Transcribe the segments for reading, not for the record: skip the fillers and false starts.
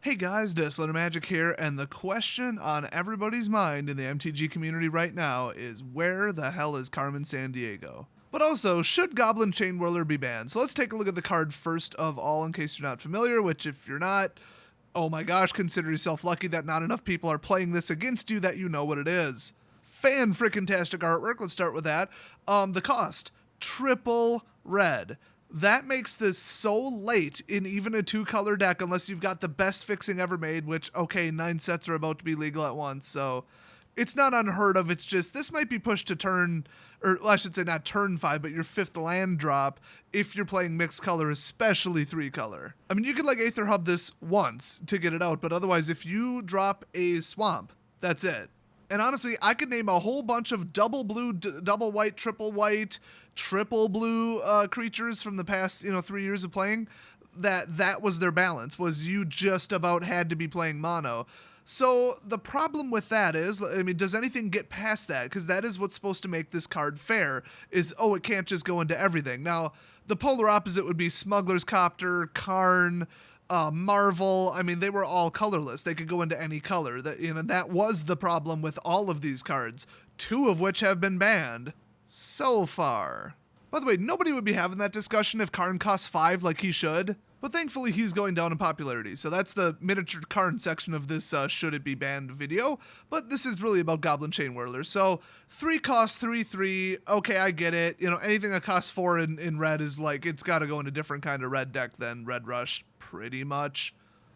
Hey guys, Disletter Magic here, and the question on everybody's mind in the MTG community right now is where the hell is Carmen Sandiego? But also, should Goblin Chainwhirler be banned? So let's take a look at the card first of all in case you're not familiar, which if you're not, oh my gosh, consider yourself lucky that not enough people are playing this against you that you know what it is. Fan-frickin-tastic artwork, let's start with that. The cost, triple red. That makes this so late in even a two-color deck unless you've got the best fixing ever made, which, okay, 9 sets are about to be legal at once, so it's not unheard of. It's just this might be pushed to turn, or I should say not turn 5, but your 5th land drop if you're playing mixed color, especially 3-color. I mean, you could like Aether Hub this once to get it out, but otherwise if you drop a swamp, that's it. And honestly, I could name a whole bunch of double blue, double white, triple blue creatures from the past, 3 years of playing. That was their balance, was you just about had to be playing mono. So the problem with that is, I mean, does anything get past that? Because that is what's supposed to make this card fair, is, oh, it can't just go into everything. Now, the polar opposite would be Smuggler's Copter, Karn, Marvel. I mean, they were all colorless. They could go into any color. That was the problem with all of these cards, 2 of which have been banned so far. By the way, nobody would be having that discussion if Karn costs 5 like he should, but thankfully he's going down in popularity. So that's the miniature Karn section of this should it be banned video, but this is really about Goblin Chainwhirler. So 3 costs 3/3, okay, I get it. Anything that costs 4 in red is like, it's got to go in a different kind of red deck than Red Rush, pretty much.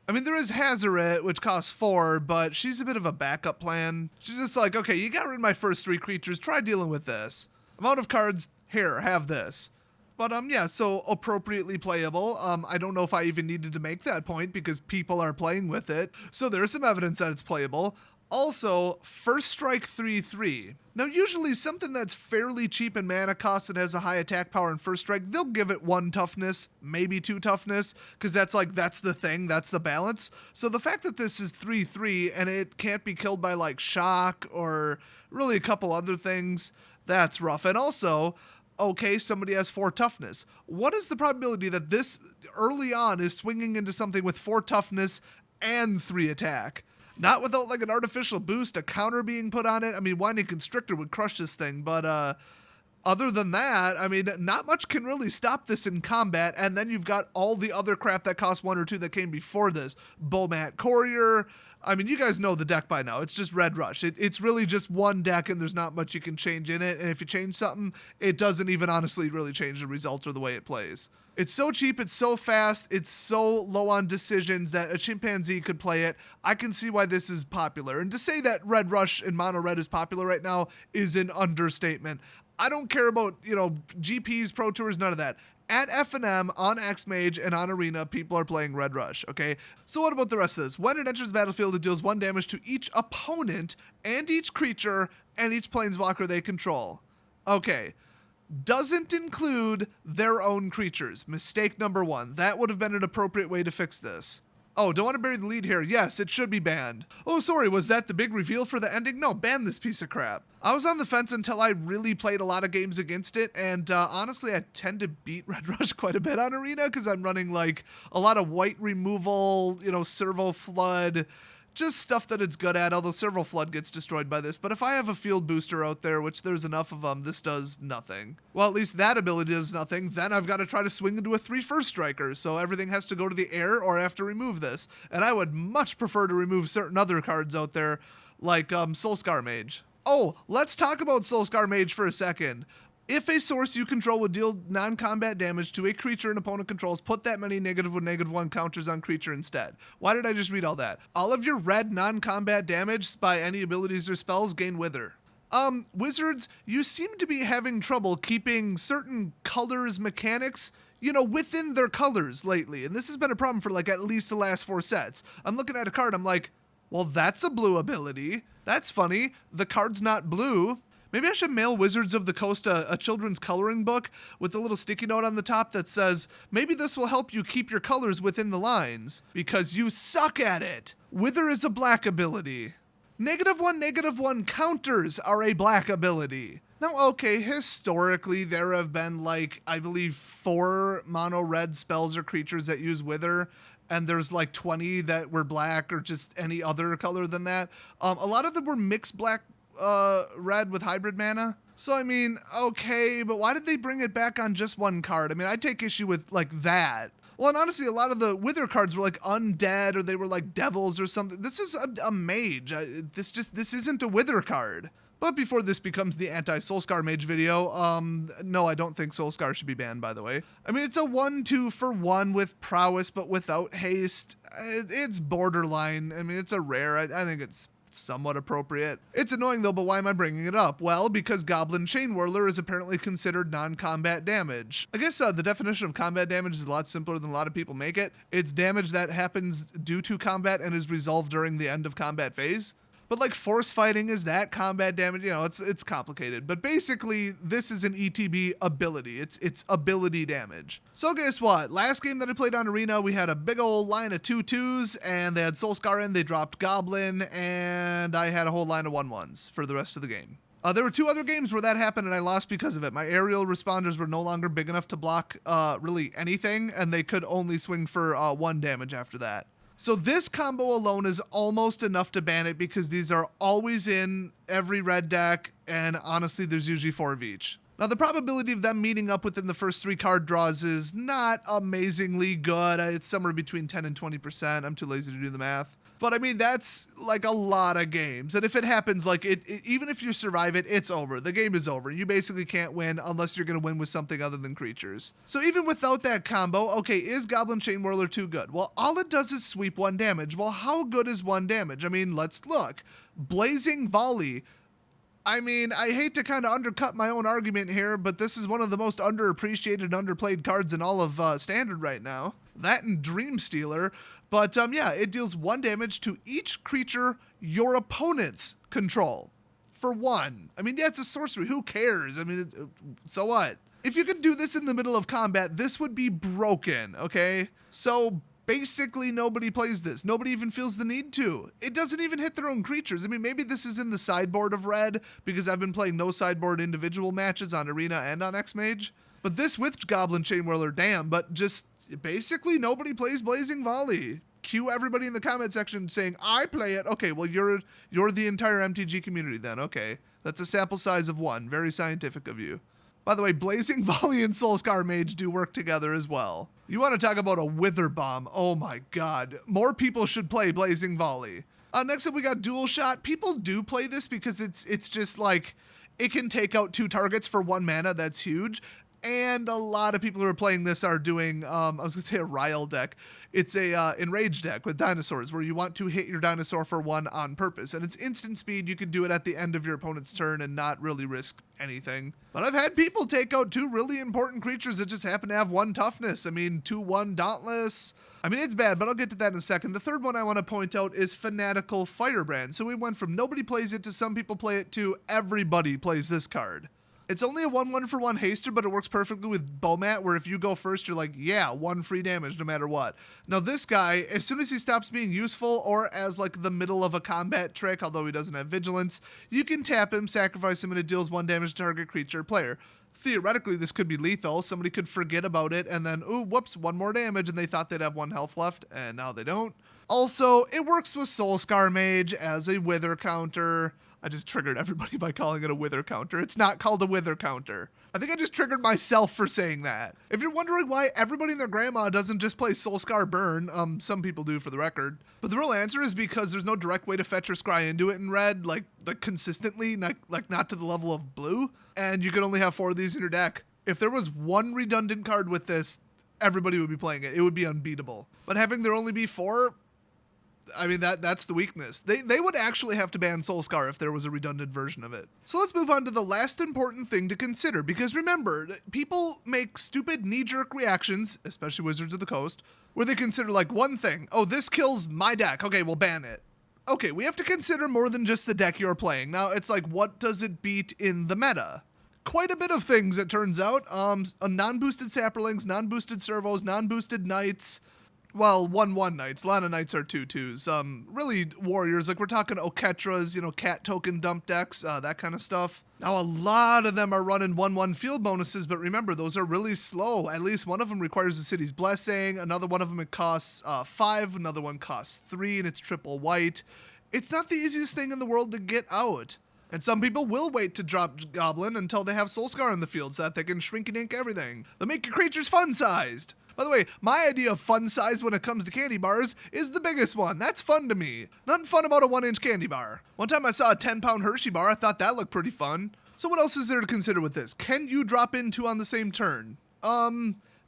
I mean, there is Hazoret, which costs 4, but she's a bit of a backup plan. She's just like, okay, you got rid of my first 3 creatures, try dealing with this. I'm out of cards, here, have this. But yeah, so appropriately playable. I don't know if I even needed to make that point because people are playing with it. So there's some evidence that it's playable. Also, first strike 3/3. Now usually something that's fairly cheap in mana cost and has a high attack power in first strike, they'll give it 1 toughness, maybe 2 toughness, because that's the thing, that's the balance. So the fact that this is 3/3 and it can't be killed by like shock or really a couple other things, that's rough. And also, okay, somebody has 4 toughness. What is the probability that this early on is swinging into something with 4 toughness and 3 attack? Not without like an artificial boost, a counter being put on it. I mean, Winding Constrictor would crush this thing, but other than that, I mean, not much can really stop this in combat, and then you've got all the other crap that costs 1 or 2 that came before this. Bomat Courier. I mean, you guys know the deck by now. It's just Red Rush. It's really just one deck, and there's not much you can change in it. And if you change something, it doesn't even honestly really change the result or the way it plays. It's so cheap, it's so fast, it's so low on decisions that a chimpanzee could play it. I can see why this is popular. And to say that Red Rush and Mono Red is popular right now is an understatement. I don't care about, GPs, Pro Tours, none of that. At FNM, on X-Mage, and on Arena, people are playing Red Rush, okay? So what about the rest of this? When it enters the battlefield, it deals 1 damage to each opponent and each creature and each planeswalker they control. Okay. Doesn't include their own creatures. Mistake number 1. That would have been an appropriate way to fix this. Oh, don't want to bury the lead here. Yes, it should be banned. Oh, sorry, was that the big reveal for the ending? No, ban this piece of crap. I was on the fence until I really played a lot of games against it, and honestly, I tend to beat Red Rush quite a bit on Arena because I'm running like a lot of white removal, Servo Flood, just stuff that it's good at, although Servo Flood gets destroyed by this. But if I have a field booster out there, which there's enough of them, this does nothing. Well, at least that ability does nothing. Then I've got to try to swing into a 3 first striker, so everything has to go to the air or I have to remove this. And I would much prefer to remove certain other cards out there, like Soulscar Mage. Oh, let's talk about Soulscar Mage for a second. If a source you control would deal non-combat damage to a creature an opponent controls, put that many -1/-1 counters on creature instead. Why did I just read all that? All of your red non-combat damage by any abilities or spells gain Wither. Wizards, you seem to be having trouble keeping certain colors mechanics, within their colors lately. And this has been a problem for like at least the last 4 sets. I'm looking at a card, I'm like, well, that's a blue ability. That's funny. The card's not blue. Maybe I should mail Wizards of the Coast a children's coloring book with a little sticky note on the top that says, maybe this will help you keep your colors within the lines, because you suck at it. Wither is a black ability. -1/-1 counters are a black ability. Now, okay, historically, there have been, like, I believe 4 mono red spells or creatures that use Wither, and there's like 20 that were black or just any other color than that. A lot of them were mixed black, red with hybrid mana. So, I mean, okay, but why did they bring it back on just one card? I mean, I take issue with like that. Well, and honestly, a lot of the Wither cards were like undead, or they were like devils or something. This is a mage. This isn't a Wither card. But before this becomes the anti-Soulscar mage video, no, I don't think Soulscar should be banned, by the way. I mean, it's a 1-2 for 1 with prowess, but without haste. It's borderline. I mean, it's a rare. I think it's somewhat appropriate. It's annoying though, but why am I bringing it up? Well, because Goblin Chainwhirler is apparently considered non-combat damage. I guess the definition of combat damage is a lot simpler than a lot of people make it. It's damage that happens due to combat and is resolved during the end of combat phase. But like force fighting, is that combat damage? You know, it's complicated. But basically, this is an ETB ability. It's ability damage. So guess what? Last game that I played on Arena, we had a big old line of 2/2s, and they had Soulscar in, they dropped Goblin, and I had a whole line of 1/1s for the rest of the game. There were 2 other games where that happened and I lost because of it. My aerial responders were no longer big enough to block really anything, and they could only swing for 1 damage after that. So this combo alone is almost enough to ban it because these are always in every red deck, and honestly, there's usually 4 of each. Now, the probability of them meeting up within the first 3 card draws is not amazingly good. It's somewhere between 10 and 20%. I'm too lazy to do the math. But I mean, that's like a lot of games. And if it happens, like even if you survive it, it's over. The game is over. You basically can't win unless you're going to win with something other than creatures. So even without that combo, okay, is Goblin Chainwhirler too good? Well, all it does is sweep 1 damage. Well, how good is 1 damage? I mean, let's look. Blazing Volley. I mean, I hate to kind of undercut my own argument here, but this is one of the most underappreciated and underplayed cards in all of Standard right now. That and Dream Stealer. But yeah, it deals 1 damage to each creature your opponents control. For 1. I mean, yeah, it's a sorcery. Who cares? I mean, so what? If you could do this in the middle of combat, this would be broken, okay? So basically nobody plays this. Nobody even feels the need to. It doesn't even hit their own creatures. I mean, maybe this is in the sideboard of red because I've been playing no sideboard individual matches on Arena and on X-Mage. But this with Goblin Chainwhirler, damn, but just basically nobody plays Blazing Volley. Cue everybody in the comment section saying, I play it. Okay, well, you're the entire MTG community then. Okay, that's a sample size of 1. Very scientific of you. By the way, Blazing Volley and Soulscar Mage do work together as well. You want to talk about a Wither Bomb. Oh my god. More people should play Blazing Volley. Next up, we got Dual Shot. People do play this because it's just like, it can take out 2 targets for 1 mana. That's huge. And a lot of people who are playing this are doing, I was going to say a Ryle deck. It's a Enrage deck with dinosaurs where you want to hit your dinosaur for 1 on purpose. And it's instant speed. You can do it at the end of your opponent's turn and not really risk anything. But I've had people take out 2 really important creatures that just happen to have 1 toughness. I mean, 2/1 Dauntless. I mean, it's bad, but I'll get to that in a second. The third one I want to point out is Fanatical Firebrand. So we went from nobody plays it to some people play it to everybody plays this card. It's only a 1/1 for 1 haster, but it works perfectly with Bomat, where if you go first, you're like, yeah, 1 free damage no matter what. Now this guy, as soon as he stops being useful, or as like the middle of a combat trick, although he doesn't have vigilance, you can tap him, sacrifice him, and it deals 1 damage to target creature or player. Theoretically, this could be lethal. Somebody could forget about it, and then, ooh, whoops, 1 more damage, and they thought they'd have 1 health left, and now they don't. Also, it works with Soulscar Mage as a Wither counter. I just triggered everybody by calling it a Wither counter. It's not called a Wither counter. I think I just triggered myself for saying that. If you're wondering why everybody and their grandma doesn't just play Soulscar Burn, some people do for the record. But the real answer is because there's no direct way to fetch or scry into it in red, like consistently, not to the level of blue. And you could only have 4 of these in your deck. If there was 1 redundant card with this, everybody would be playing it. It would be unbeatable. But having there only be 4, I mean, that's the weakness. They would actually have to ban Soulscar if there was a redundant version of it. So let's move on to the last important thing to consider, because remember, people make stupid knee-jerk reactions, especially Wizards of the Coast, where they consider like one thing. Oh, this kills my deck. Okay, we'll ban it. Okay, we have to consider more than just the deck you're playing. Now, it's like, what does it beat in the meta? Quite a bit of things, it turns out. Non-boosted Saprolings, non-boosted Servos, non-boosted Knights. Well, 1/1 knights. A lot of knights are 2/2s. Really warriors. Like we're talking Oketras, cat token dump decks, that kind of stuff. Now, a lot of them are running 1/1 field bonuses, but remember, those are really slow. At least one of them requires the city's blessing. Another one of them, it costs 5. Another one costs 3, and it's triple white. It's not the easiest thing in the world to get out. And some people will wait to drop Goblin until they have Soulscar in the field so that they can shrink and ink everything. They'll make your creatures fun-sized. By the way, my idea of fun size when it comes to candy bars is the biggest one. That's fun to me. Nothing fun about a 1-inch candy bar. One time I saw a 10-pound Hershey bar. I thought that looked pretty fun. So what else is there to consider with this? Can you drop in 2 on the same turn?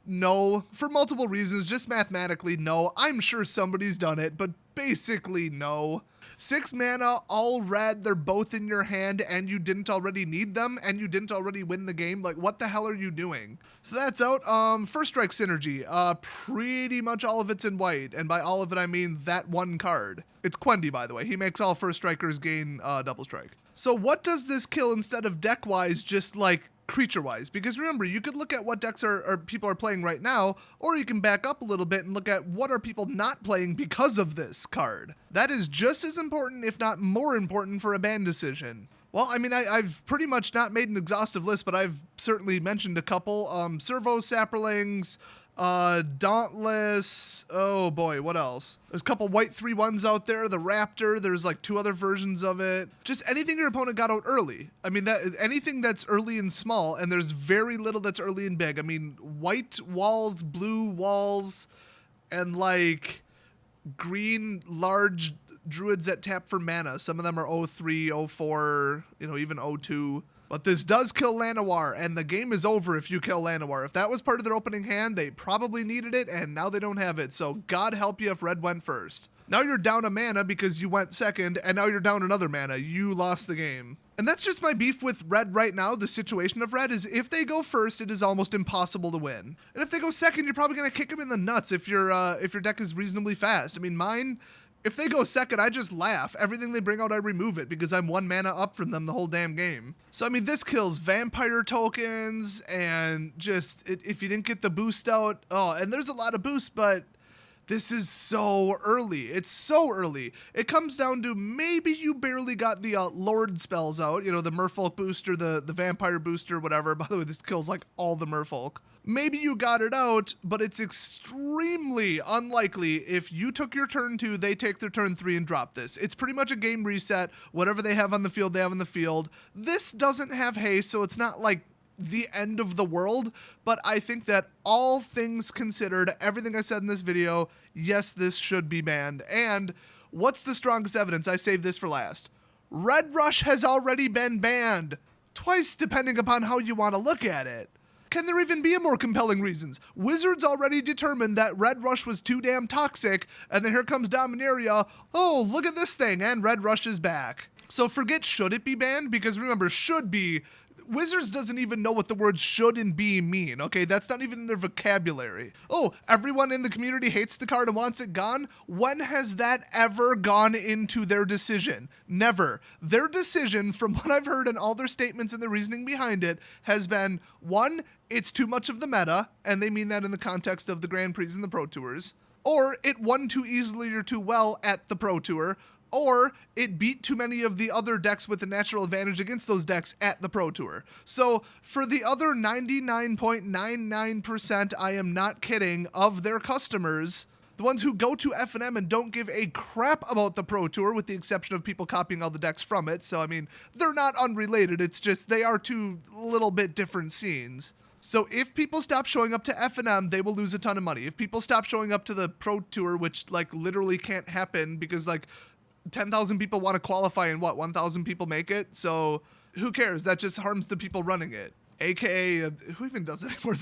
No. For multiple reasons, just mathematically, no. I'm sure somebody's done it, but basically no. 6 mana, all red, they're both in your hand, and you didn't already need them, and you didn't already win the game. Like, what the hell are you doing? So that's out. First Strike Synergy. Pretty much all of it's in white, and by all of it, I mean that one card. It's Quendi, by the way. He makes all First Strikers gain double strike. So what does this kill instead of deck-wise, just like creature-wise? Because remember, you could look at what decks people are playing right now, or you can back up a little bit and look at what are people not playing because of this card. That is just as important, if not more important, for a ban decision. Well, I mean, I've pretty much not made an exhaustive list, but I've certainly mentioned a couple. Servo Saprolings, Dauntless, oh boy, what else? There's a couple white 3/1s out there, the Raptor, there's like 2 other versions of it. Just anything your opponent got out early. I mean, anything that's early and small, and there's very little that's early and big. I mean, white walls, blue walls, and like green large druids that tap for mana. Some of them are 0-3, 0-4, even 0-2. But this does kill Llanowar, and the game is over if you kill Llanowar. If that was part of their opening hand, they probably needed it, and now they don't have it. So God help you if red went first. Now you're down a mana because you went second, and now you're down another mana. You lost the game. And that's just my beef with red right now. The situation of red is if they go first, it is almost impossible to win. And if they go second, you're probably going to kick them in the nuts if your deck is reasonably fast. I mean, mine... If they go second, I just laugh. Everything they bring out, I remove it because I'm 1 mana up from them the whole damn game. So, I mean, this kills vampire tokens and just, if you didn't get the boost out, and there's a lot of boosts, but this is so early. It's so early. It comes down to maybe you barely got the Lord spells out, the Merfolk booster, the vampire booster, whatever. By the way, this kills like all the Merfolk. Maybe you got it out, but it's extremely unlikely if you took your turn 2, they take their turn 3 and drop this. It's pretty much a game reset. Whatever they have on the field, they have on the field. This doesn't have haste, so it's not like the end of the world, but I think that all things considered, everything I said in this video, yes, this should be banned. And what's the strongest evidence? I saved this for last. Red Rush has already been banned. Twice, depending upon how you want to look at it. Can there even be a more compelling reasons? Wizards already determined that Red Rush was too damn toxic, and then here comes Dominaria. Oh, look at this thing, and Red Rush is back. So forget should it be banned, because remember, should be... Wizards doesn't even know what the words should and be mean, okay? That's not even in their vocabulary. Oh, everyone in the community hates the card and wants it gone? When has that ever gone into their decision? Never. Their decision, from what I've heard and all their statements and the reasoning behind it, has been, 1, it's too much of the meta, and they mean that in the context of the Grand Prix and the Pro Tours, or it won too easily or too well at the Pro Tour, or it beat too many of the other decks with a natural advantage against those decks at the Pro Tour. So for the other 99.99%, I am not kidding, of their customers, the ones who go to FNM and don't give a crap about the Pro Tour, with the exception of people copying all the decks from it. So, I mean, they're not unrelated. It's just they are 2 little bit different scenes. So if people stop showing up to FNM, they will lose a ton of money. If people stop showing up to the Pro Tour, which like literally can't happen because like 10,000 people want to qualify and 1,000 people make it. So who cares? That just harms the people running it. AKA, who even does it anymore?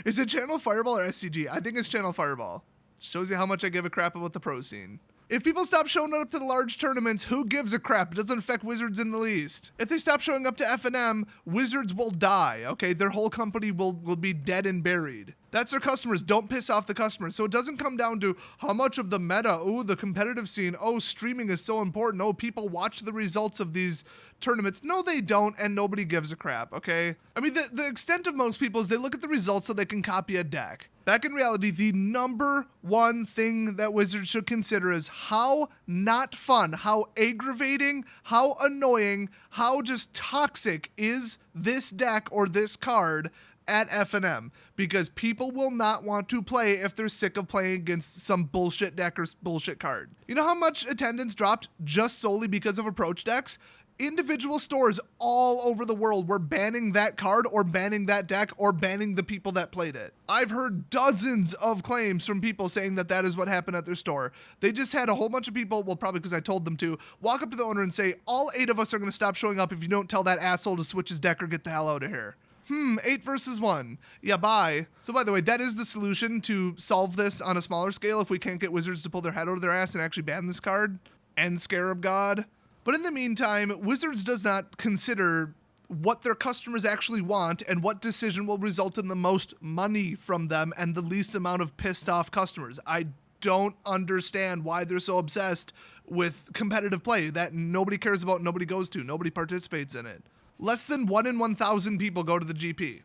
Is it Channel Fireball or SCG? I think it's Channel Fireball. Shows you how much I give a crap about the pro scene. If people stop showing up to the large tournaments, who gives a crap? It doesn't affect Wizards in the least. If they stop showing up to FNM, Wizards will die, okay? Their whole company will be dead and buried. That's their customers. Don't piss off the customers. So it doesn't come down to how much of the meta, the competitive scene, streaming is so important. People watch the results of these tournaments. No, they don't, and nobody gives a crap, okay? I mean, the extent of most people is they look at the results so they can copy a deck. Back in reality, the number one thing that Wizards should consider is how not fun, how aggravating, how annoying, how just toxic is this deck or this card at FNM, because people will not want to play if they're sick of playing against some bullshit deck or bullshit card. You know how much attendance dropped just solely because of approach decks? Individual stores all over the world were banning that card or banning that deck or banning the people that played it. I've heard dozens of claims from people saying that that is what happened at their store. They just had a whole bunch of people, well, probably because I told them to, walk up to the owner and say, all 8 of us are going to stop showing up if you don't tell that asshole to switch his deck or get the hell out of here. 8 versus 1. Yeah, bye. So by the way, that is the solution to solve this on a smaller scale if we can't get Wizards to pull their head out of their ass and actually ban this card. And Scarab God. But in the meantime, Wizards does not consider what their customers actually want and what decision will result in the most money from them and the least amount of pissed off customers. I don't understand why they're so obsessed with competitive play that nobody cares about, nobody goes to, nobody participates in it. Less than 1 in 1,000 people go to the GP.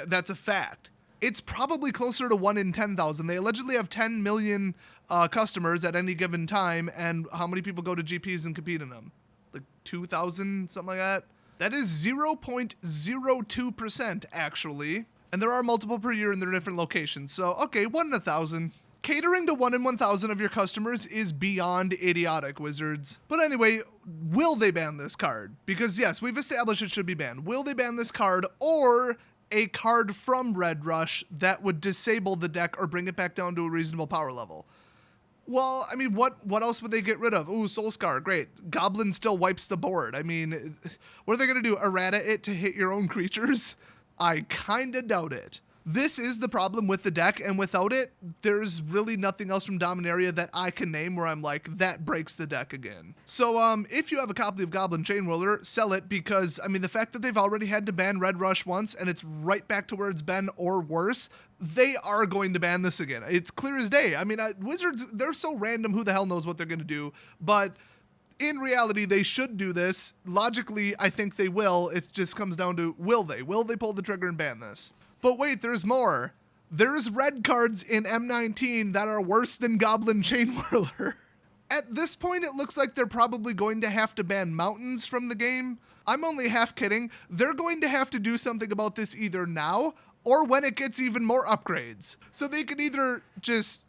That's a fact. It's probably closer to 1 in 10,000. They allegedly have 10 million customers at any given time, and how many people go to GPs and compete in them? Like 2,000, something like that? That is 0.02% actually. And there are multiple per year in their different locations. So, okay, 1 in 1,000. Catering to 1 in 1,000 of your customers is beyond idiotic, Wizards. But anyway, will they ban this card? Because yes, we've established it should be banned. Will they ban this card or a card from Red Rush that would disable the deck or bring it back down to a reasonable power level? Well, I mean, what else would they get rid of? Ooh, Soul Scar, great. Goblin still wipes the board. I mean, what are they going to do? Errata it to hit your own creatures? I kind of doubt it. This is the problem with the deck, and without it, there's really nothing else from Dominaria that I can name where I'm like, that breaks the deck again. So, if you have a copy of Goblin Chainwhirler, sell it because, I mean, the fact that they've already had to ban Red Rush once, and it's right back to where it's been or worse, they are going to ban this again. It's clear as day. I mean, Wizards, they're so random, who the hell knows what they're going to do, but in reality, they should do this. Logically, I think they will. It just comes down to, will they? Will they pull the trigger and ban this? But wait, there's more. There's red cards in M19 that are worse than Goblin Chainwhirler. At this point, it looks like they're probably going to have to ban mountains from the game. I'm only half kidding. They're going to have to do something about this either now or when it gets even more upgrades. So they can either just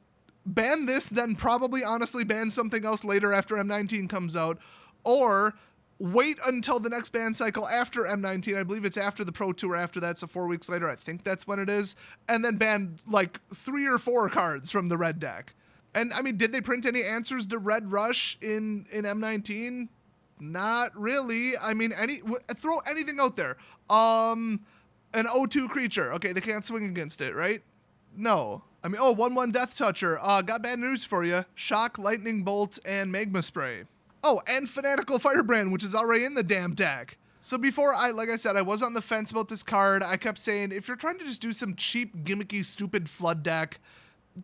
ban this, then probably honestly ban something else later after M19 comes out, or wait until the next ban cycle after M19. I believe it's after the Pro Tour after that, so 4 weeks later, I think that's when it is, and then ban like 3 or 4 cards from the red deck. And I mean, did they print any answers to Red Rush in M19? Not really. I mean, throw anything out there. An O2 creature. Okay, they can't swing against it, right? No. I mean, 1/1 Death Toucher. Got bad news for you. Shock, Lightning Bolt, and Magma Spray. Oh, and Fanatical Firebrand, which is already in the damn deck. So before, like I said, I was on the fence about this card. I kept saying, if you're trying to just do some cheap, gimmicky, stupid flood deck,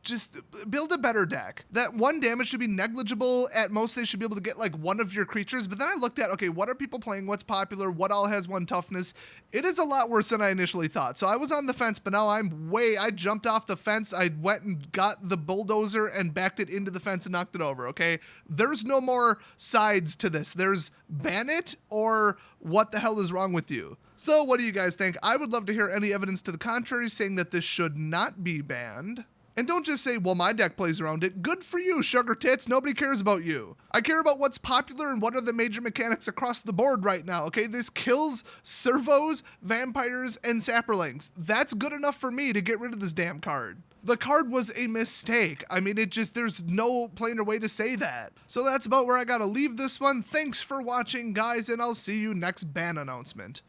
just build a better deck. That 1 damage should be negligible. At most, they should be able to get like 1 of your creatures. But then I looked at, okay, what are people playing? What's popular? What all has 1 toughness? It is a lot worse than I initially thought. So I was on the fence, but now I jumped off the fence. I went and got the bulldozer and backed it into the fence and knocked it over, okay? There's no more sides to this. There's ban it or what the hell is wrong with you? So what do you guys think? I would love to hear any evidence to the contrary saying that this should not be banned. And don't just say, well, my deck plays around it. Good for you, sugar tits. Nobody cares about you. I care about what's popular and what are the major mechanics across the board right now, okay? This kills servos, vampires, and saprolangs. That's good enough for me to get rid of this damn card. The card was a mistake. I mean, there's no plainer way to say that. So that's about where I gotta leave this one. Thanks for watching, guys, and I'll see you next ban announcement.